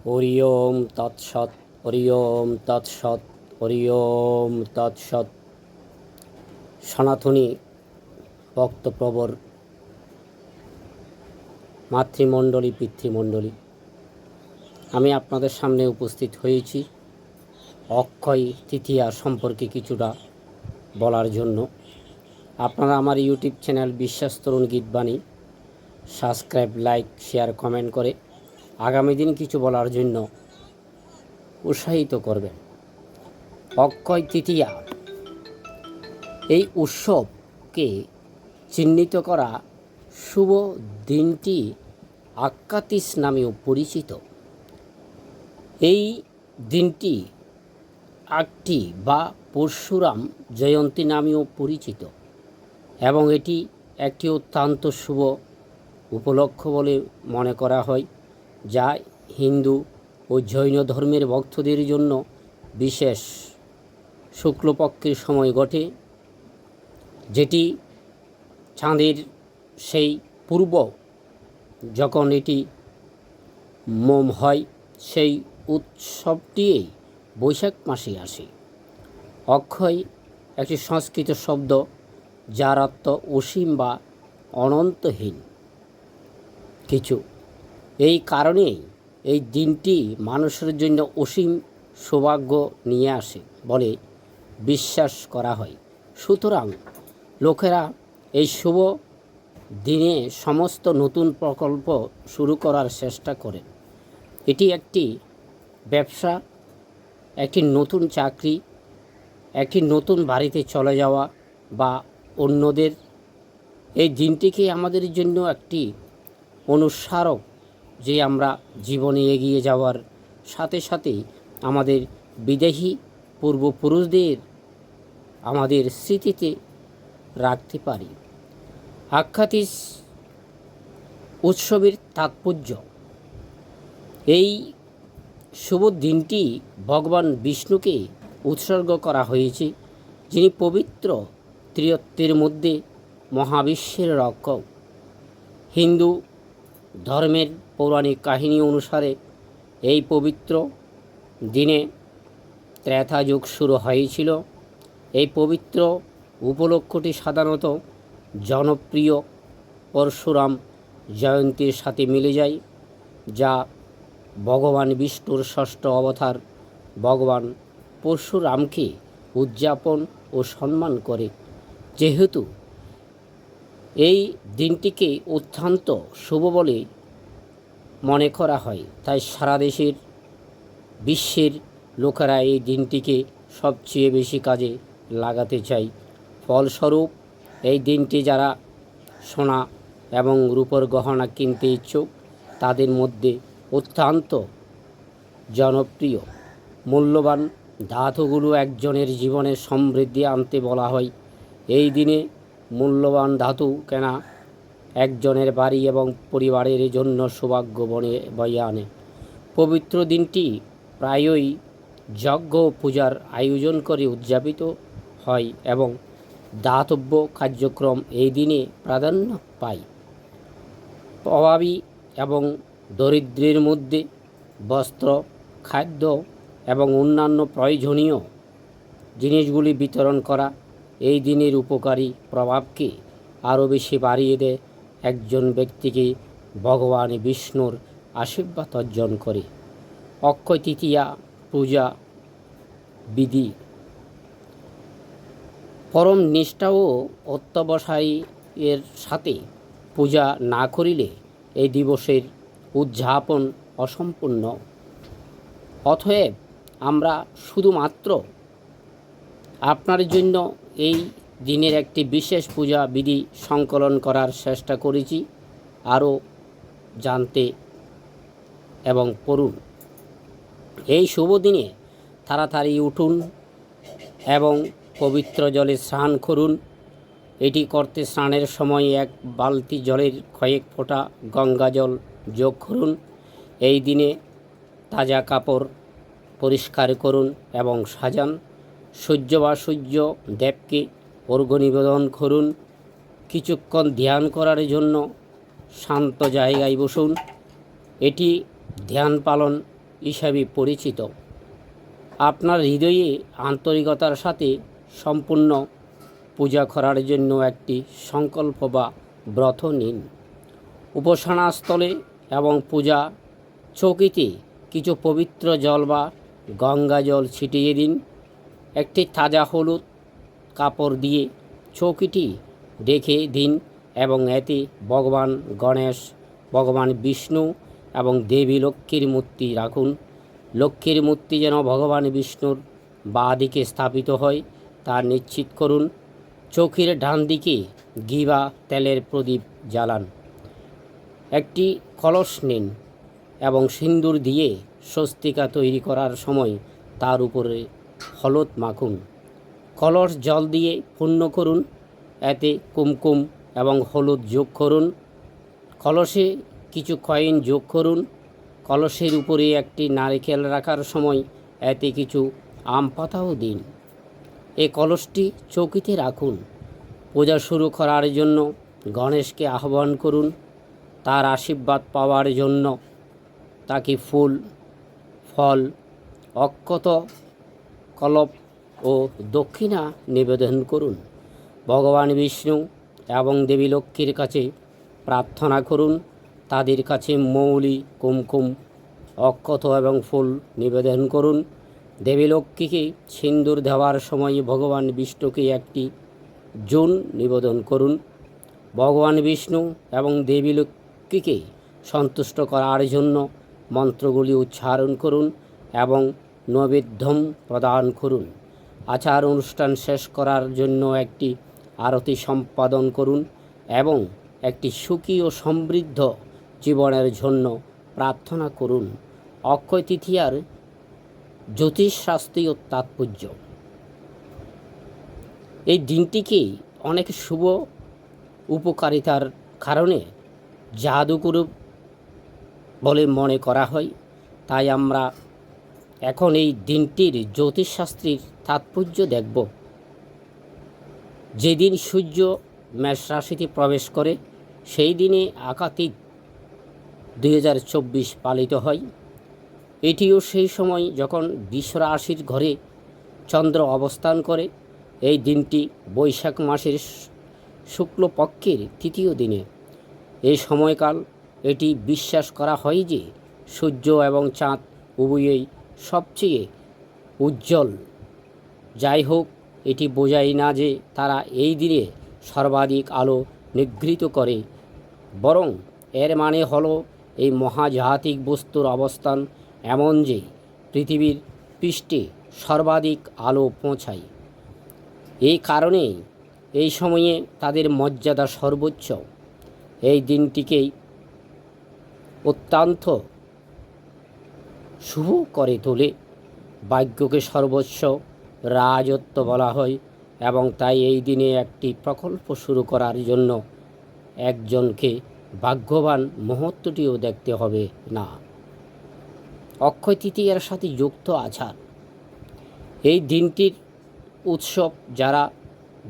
হরি ওম তৎসৎ। হরি ওম তৎসৎ। হরি ওম তৎসৎ। সনাতনী ভক্তপ্রবর মাতৃমণ্ডলী, পিতৃমণ্ডলী, আমি আপনাদের সামনে উপস্থিত হয়েছি অক্ষয় তৃতীয়া সম্পর্কে কিছুটা বলার জন্য। আপনারা আমার ইউটিউব চ্যানেল বিশ্বাস তরুণ গীতবাণী সাবস্ক্রাইব, লাইক, শেয়ার, কমেন্ট করে আগামী দিন কিছু বলার জন্য উৎসাহিত করবেন। অক্ষয় তৃতীয়া এই উৎসবকে চিহ্নিত করা শুভ দিনটি আক্কাতিস নামেও পরিচিত। এই দিনটি আকটি বা পরশুরাম জয়ন্তী নামেও পরিচিত এবং এটি একটি অত্যন্ত শুভ উপলক্ষ বলে মনে করা হয়, যা হিন্দু ও জৈন ধর্মের ভক্তদের জন্য বিশেষ শুক্লপক্ষের সময় ঘটে, যেটি চাঁদের সেই পূর্ব যখন এটি মোম হয়, সেই উৎসবটিই বৈশাখ মাসে আসে। অক্ষয় একটি সংস্কৃত শব্দ, যার অর্থ অসীম বা অনন্তহীন কিছু। এই কারণেই এই দিনটি মানুষের জন্য অসীম সৌভাগ্য নিয়ে আসে বলে বিশ্বাস করা হয়। সুতরাং লোকেরা এই শুভ দিনে সমস্ত নতুন প্রকল্প শুরু করার চেষ্টা করেন। এটি একটি ব্যবসা, একটি নতুন চাকরি, একটি নতুন বাড়িতে চলে যাওয়া বা অন্যদের এই দিনটিকে আমাদের জন্য একটি অনুস্মারক, যে আমরা জীবনে এগিয়ে যাওয়ার সাথে সাথে আমাদের বিদেহী পূর্বপুরুষদের আমাদের স্মৃতিতে রাখতে পারি। আক্কাতিস উৎসবের তাৎপর্য, এই শুভ দিনটি ভগবান বিষ্ণুকে উৎসর্গ করা হয়েছে, যিনি পবিত্র ত্রিত্বের মধ্যে মহাবিশ্বের রক্ষক। হিন্দু ধর্মের পৌরাণিক কাহিনী অনুসারে এই পবিত্র দিনে ত্রেতা যুগ শুরু হয়েছিল। এই পবিত্র উপলক্ষটি সাধারণত জনপ্রিয় পরশুরাম জয়ন্তীর সাথে মিলে যায়, যা ভগবান বিষ্ণুর ষষ্ঠ অবতার ভগবান পরশুরামকে উদযাপন ও সম্মান করে। যেহেতু এই দিনটিকে অত্যন্ত শুভ বলে মনে করা হয়, তাই সারা বিশ্বের লোকেরা এই দিনটিকে সবচেয়ে বেশি কাজে লাগাতে চায়। ফলস্বরূপ এই দিনটি যারা সোনা এবং রূপোর গহনা কিনতে ইচ্ছুক, তাদের মধ্যে অত্যন্ত জনপ্রিয় মূল্যবান ধাতুগুলো একজনের জীবনে সমৃদ্ধি আনতে বলা হয়। এই দিনে মূল্যবান ধাতু কেনা একজনের বাড়ি এবং পরিবারের জন্য সৌভাগ্য বয়ে আনে। পবিত্র দিনটি প্রায়ই যজ্ঞ পূজার আয়োজন করে উদযাপিত হয় এবং দাতব্য কার্যক্রম এই দিনে প্রাধান্য পায়। অভাবী এবং দরিদ্রের মধ্যে বস্ত্র, খাদ্য এবং অন্যান্য প্রয়োজনীয় জিনিসগুলি বিতরণ করা এই দিনের উপকারী প্রভাবকে আরও বেশি বাড়িয়ে দেয়। একজন ব্যক্তিকে ভগবান বিষ্ণুর আশীর্বাদ অর্জন করে। অক্ষয় তৃতীয়া পূজা বিধি, পরম নিষ্ঠা ও অত্যবসায়ের সাথে পূজা না করিলে এই দিবসের উদযাপন অসম্পূর্ণ। অতএব আমরা শুধুমাত্র আপনার জন্য এই দিনের একটি বিশেষ পূজা বিধি সংকলন করার চেষ্টা করেছি। আরও জানতে এবং পড়ুন। এই শুভ দিনে তাড়াতাড়ি উঠুন এবং পবিত্র জলে স্নান করুন। এটি করতে স্নানের সময় এক বালতি জলের কয়েক ফোঁটা গঙ্গা জল যোগ করুন। এই দিনে তাজা কাপড় পরিষ্কার করুন এবং সাজান। সূর্য বা সূর্য দেবকে অর্ঘ্য নিবেদন করুন। কিছুক্ষণ ধ্যান করার জন্য শান্ত জায়গায় বসুন। এটি ধ্যান পালন হিসাবে পরিচিত। আপনার হৃদয়ে আন্তরিকতার সাথে সম্পূর্ণ পূজা করার জন্য একটি সংকল্প বা ব্রত নিন। উপাসনাস্থলে এবং পূজা চৌকিতে কিছু পবিত্র জল বা গঙ্গা জল ছিটিয়ে দিন। একটি তাজা হলুদ কাপড় দিয়ে চৌকিটি ঢেকে দিন এবং এতে ভগবান গণেশ, ভগবান বিষ্ণু এবং দেবী লক্ষ্মীর মূর্তি রাখুন। লক্ষ্মীর মূর্তি যেন ভগবান বিষ্ণুর বাঁ দিকে স্থাপিত হয় তা নিশ্চিত করুন। চৌকির ডান দিকে ঘি বা তেলের প্রদীপ জ্বালান। একটি কলস নিন এবং সিন্দুর দিয়ে স্বস্তিকা তৈরি করার সময় তার উপরে হলুদ মাখুন। কলস জল দিয়ে পূর্ণ করুন। এতে কুমকুম এবং হলুদ যোগ করুন। কলসে কিছু কয়েন যোগ করুন। কলসের উপরে একটি নারকেল রাখার সময় এতে কিছু আম পাতাও দিন। এই কলসটি চৌকিতে রাখুন। পূজা শুরু করার জন্য গণেশকে আহ্বান করুন। তার আশীর্বাদ পাওয়ার জন্য তাকে ফুল, ফল, অক্ষত, কলপ ও দক্ষিণা নিবেদন করুন। ভগবান বিষ্ণু এবং দেবী লক্ষ্মীর কাছে প্রার্থনা করুন। তাদের কাছে মৌলি, কুমকুম, অক্ষত এবং ফুল নিবেদন করুন। দেবী লক্ষ্মীকে সিন্দুর দেওয়ার সময় ভগবান বিষ্ণুকে একটি জুন নিবেদন করুন। ভগবান বিষ্ণু এবং দেবী লক্ষ্মীকে সন্তুষ্ট করার জন্য মন্ত্রগুলি উচ্চারণ করুন এবং নৈবেদ্যম প্রদান করুন। আচার অনুষ্ঠান শেষ করার জন্য একটি আরতি সম্পাদন করুন এবং একটি সুখী ও সমৃদ্ধ জীবনের জন্য প্রার্থনা করুন। অক্ষয় তৃতীয়ার জ্যোতিষশাস্ত্রীয় তাৎপর্য। এই দিনটিকে অনেক শুভ উপকারিতার কারণে জাদুগুরু বলে মনে করা হয়। তাই আমরা এখন এই দিনটির জ্যোতিষশাস্ত্রীর তাৎপর্য দেখব। যেদিন সূর্য মেষ রাশিতে প্রবেশ করে সেই দিনে আকাতীত 2024 পালিত হয়। এটিও সেই সময় যখন বৃষ রাশির ঘরে চন্দ্র অবস্থান করে। এই দিনটি বৈশাখ মাসের শুক্লপক্ষের তৃতীয় দিনে। এই সময়কাল এটি বিশ্বাস করা হয় যে সূর্য এবং চাঁদ উভয়ই সবচেয়ে উজ্জ্বল। যাই হোক, এটি বোঝায় না যে তারা এই দিনে সর্বাধিক আলো নিগৃহীত করে, বরং এর মানে হলো এই মহাজাগতিক বস্তুর অবস্থান এমন যে পৃথিবীর পৃষ্ঠে সর্বাধিক আলো পৌঁছায়। এই কারণে এই সময়ে তাদের মর্যাদা সর্বোচ্চ। এই দিনটিকেই অত্যন্ত শুভ করে তোলে। ভাগ্যকে সর্বোচ্চ রাজত্ব বলা হয় এবং তাই এই দিনে একটি প্রকল্প শুরু করার জন্য একজনকে ভাগ্যবান মুহূর্তটিও দেখতে হবে না। অক্ষয় তৃতীয়ার সাথে যুক্ত আচার। এই দিনটির উৎসব যারা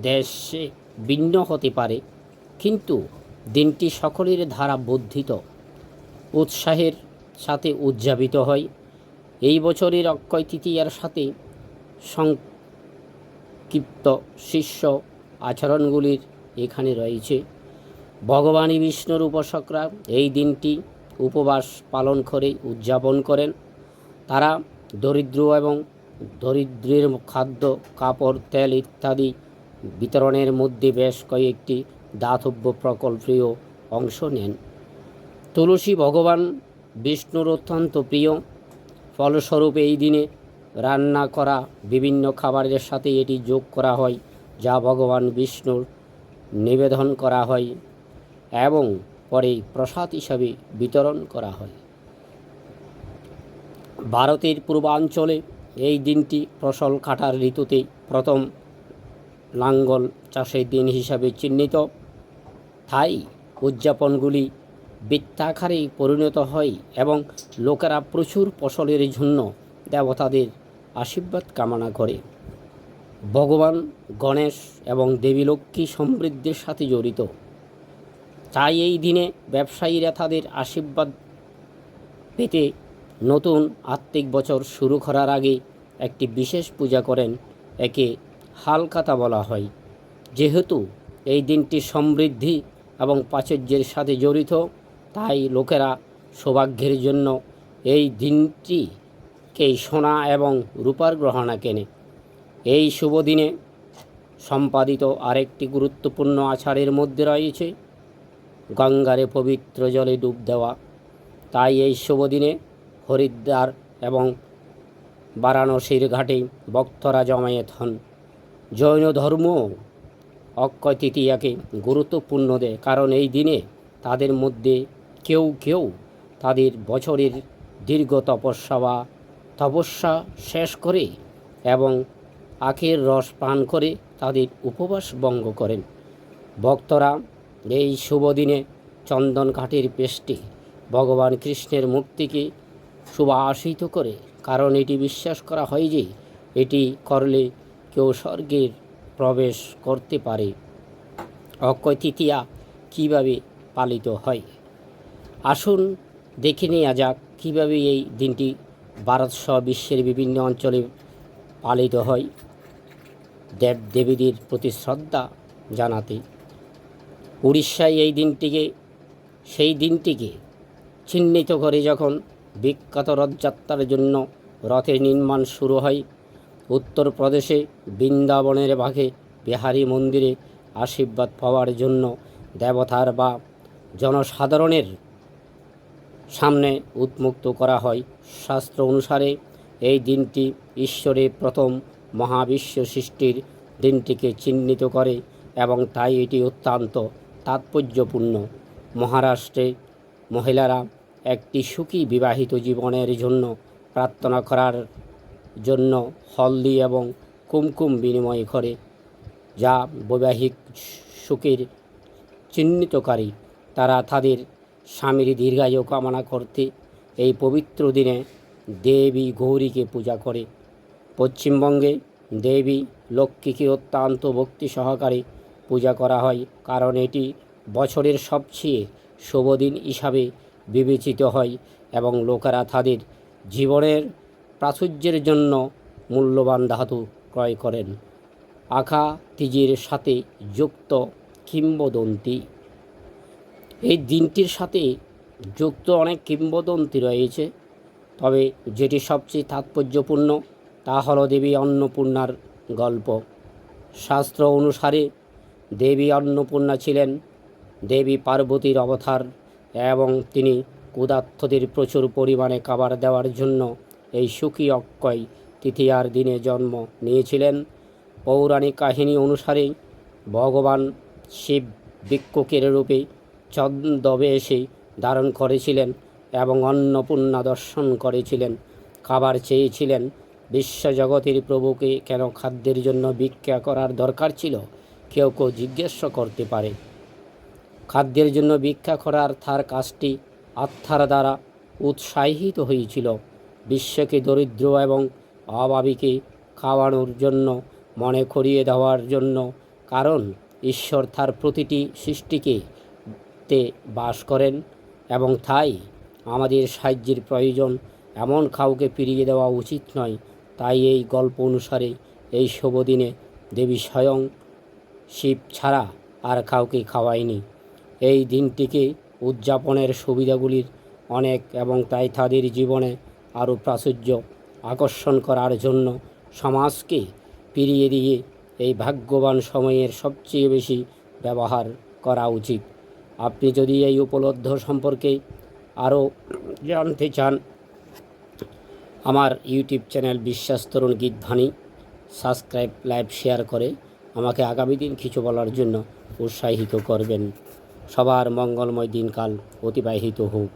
দেশে ভিন্ন হতে পারে, কিন্তু দিনটি সকলের দ্বারা বর্ধিত উৎসাহের সাথে উদযাপিত হয়। এই বছরের অক্ষয় তৃতীয়ার সাথে সংক্ষিপ্ত শীর্ষ আচরণগুলির এখানে রয়েছে। ভগবান বিষ্ণুর উপাসকরা এই দিনটি উপবাস পালন করে উদযাপন করেন। তারা দরিদ্র এবং দরিদ্রের খাদ্য, কাপড়, তেল ইত্যাদি বিতরণের মধ্যে বেশ কয়েকটি দাতব্য প্রকল্পেও অংশ নেন। তুলসী ভগবান বিষ্ণুর অত্যন্ত প্রিয়। ফলস্বরূপ এই দিনে রান্না করা বিভিন্ন খাবারের সাথে এটি যোগ করা হয়, যা ভগবান বিষ্ণুর নিবেদন করা হয় এবং পরে প্রসাদ হিসাবে বিতরণ করা হয়। ভারতের পূর্বাঞ্চলে এই দিনটি ফসল কাটার ঋতুতে প্রথম লাঙ্গল চাষের দিন হিসাবে চিহ্নিত। তাই উদযাপনগুলি বৃত্তাকারে পরিণত হয় এবং লোকেরা প্রচুর ফসলের জন্য দেবতাদের আশীর্বাদ কামনা করে। ভগবান গণেশ এবং দেবী লক্ষ্মী সমৃদ্ধির সাথে জড়িত। তাই এই দিনে ব্যবসায়ীরা তাদের আশীর্বাদ পেতে নতুন আত্মিক বছর শুরু করার আগে একটি বিশেষ পূজা করেন, একে হালখাতা বলা হয়। যেহেতু এই দিনটি সমৃদ্ধি এবং প্রাচুর্যের সাথে জড়িত, তাই লোকেরা সৌভাগ্যের জন্য এই দিনটিকেই সোনা এবং রূপার গহনা কেনে। এই শুভ দিনে সম্পাদিত আরেকটি গুরুত্বপূর্ণ আচারের মধ্যে রয়েছে গঙ্গারে পবিত্র জলে ডুব দেওয়া। তাই এই শুভ দিনে হরিদ্বার এবং বারাণসীর ঘাটে ভক্তরা জমায়েত হন। জৈন ধর্ম অক্ষয় তৃতীয়াকে গুরুত্বপূর্ণ দেয়, কারণ এই দিনে তাদের মধ্যে কেউ কেউ তাদের বছরের দীর্ঘ তপস্যা শেষ করে এবং আখের রস পান করে তাদের উপবাস ভঙ্গ করেন। ভক্তরা এই শুভ দিনে চন্দন কাঠের পেস্টে ভগবান কৃষ্ণের মূর্তিকে সুবাসিত করে, কারণ এটি বিশ্বাস করা হয় যে এটি করলে কেউ স্বর্গের প্রবেশ করতে পারে। অক্ষয় তৃতীয়া কীভাবে পালিত হয়, আসুন দেখে নেওয়া যাক কীভাবে এই দিনটি ভারতসহ বিশ্বের বিভিন্ন অঞ্চলে পালিত হয় দেবদেবীদের প্রতি শ্রদ্ধা জানাতে। উড়িষ্যায় সেই দিনটিকে চিহ্নিত করে যখন বিখ্যাত রথযাত্রার জন্য রথের নির্মাণ শুরু হয়। উত্তরপ্রদেশে বৃন্দাবনের বাঘে বিহারী মন্দিরে আশীর্বাদ পাওয়ার জন্য দেবতার বা জনসাধারণের সামনে উন্মুক্ত করা হয়। শাস্ত্র অনুসারে এই দিনটি ঈশ্বরের প্রথম মহাবিশ্ব সৃষ্টির দিনটিকে চিহ্নিত করে এবং তাই এটি অত্যন্ত তাৎপর্যপূর্ণ। মহারাষ্ট্রে মহিলারা একটি সুখী বিবাহিত জীবনের জন্য প্রার্থনা করার জন্য হলদি এবং কুমকুম বিনিময় করে, যা বৈবাহিক সুখের চিহ্নিতকারী। তারা তাদের স্বামীর দীর্ঘায়ু কামনা করতে এই পবিত্র দিনে দেবী গৌরীকে পূজা করে। পশ্চিমবঙ্গে দেবী লক্ষ্মীকে অত্যন্ত ভক্তি সহকারে পূজা করা হয়, কারণ এটি বছরের সবচেয়ে শুভ দিন হিসাবে বিবেচিত হয় এবং লোকেরা তাদের জীবনের প্রাচুর্যের জন্য মূল্যবান ধাতু ক্রয় করেন। আখা তিজির সাথে যুক্ত কিংবদন্তি। এই দিনটির সাথে যুক্ত অনেক কিংবদন্তি রয়েছে, তবে যেটি সবচেয়ে তাৎপর্যপূর্ণ তা হলো দেবী অন্নপূর্ণার গল্প। শাস্ত্র অনুসারে দেবী অন্নপূর্ণা ছিলেন দেবী পার্বতীর অবতার এবং তিনি ক্ষুধার্তদের প্রচুর পরিমাণে খাবার দেওয়ার জন্য এই সুখী অক্ষয় তৃতীয়ার দিনে জন্ম নিয়েছিলেন। পৌরাণিক কাহিনী অনুসারে ভগবান শিব ভিক্ষুকের রূপে ছদ্মবেশে ধারণ করেছিলেন এবং অন্নপূর্ণা দর্শন করেছিলেন। খাবার চেয়েছিলেন। বিশ্বজগতের প্রভুকে কেন খাদ্যের জন্য ভিক্ষা করার দরকার ছিল, কেউ কেউ জিজ্ঞাসা করতে পারে। খাদ্যের জন্য ভিক্ষা করার তার কাজটি আত্মার দ্বারা উৎসাহিত হয়েছিল, বিশ্বকে দরিদ্র এবং অভাবীকে খাওয়ানোর জন্য মনে করিয়ে দেওয়ার জন্য, কারণ ঈশ্বর তার প্রতিটি সৃষ্টিকে বাস করেন এবং তাই আমাদের সাহায্যের প্রয়োজন এমন কাউকে ফিরিয়ে দেওয়া উচিত নয়। তাই এই গল্প অনুসারে এই শুভ দিনে দেবী স্বয়ং শিব ছাড়া আর কাউকে খাওয়ায়নি। এই দিনটিকে উদযাপনের সুবিধাগুলির অনেক এবং তাই তাদের জীবনে আরও প্রাচুর্য আকর্ষণ করার জন্য সমাজকে ফিরিয়ে দিয়ে এই ভাগ্যবান সময়ের সবচেয়ে বেশি ব্যবহার করা উচিত। আপনি যদি এই উপলব্ধ সম্পর্কে আরও জানতে চান, আমার ইউটিউব চ্যানেল বিশ্বাস তরুণ গীতবাণী সাবস্ক্রাইব, লাইভ, শেয়ার করে আমাকে আগামী দিন কিছু বলার জন্য উৎসাহিত করবেন। সবার মঙ্গলময় দিনকাল অতিবাহিত হোক।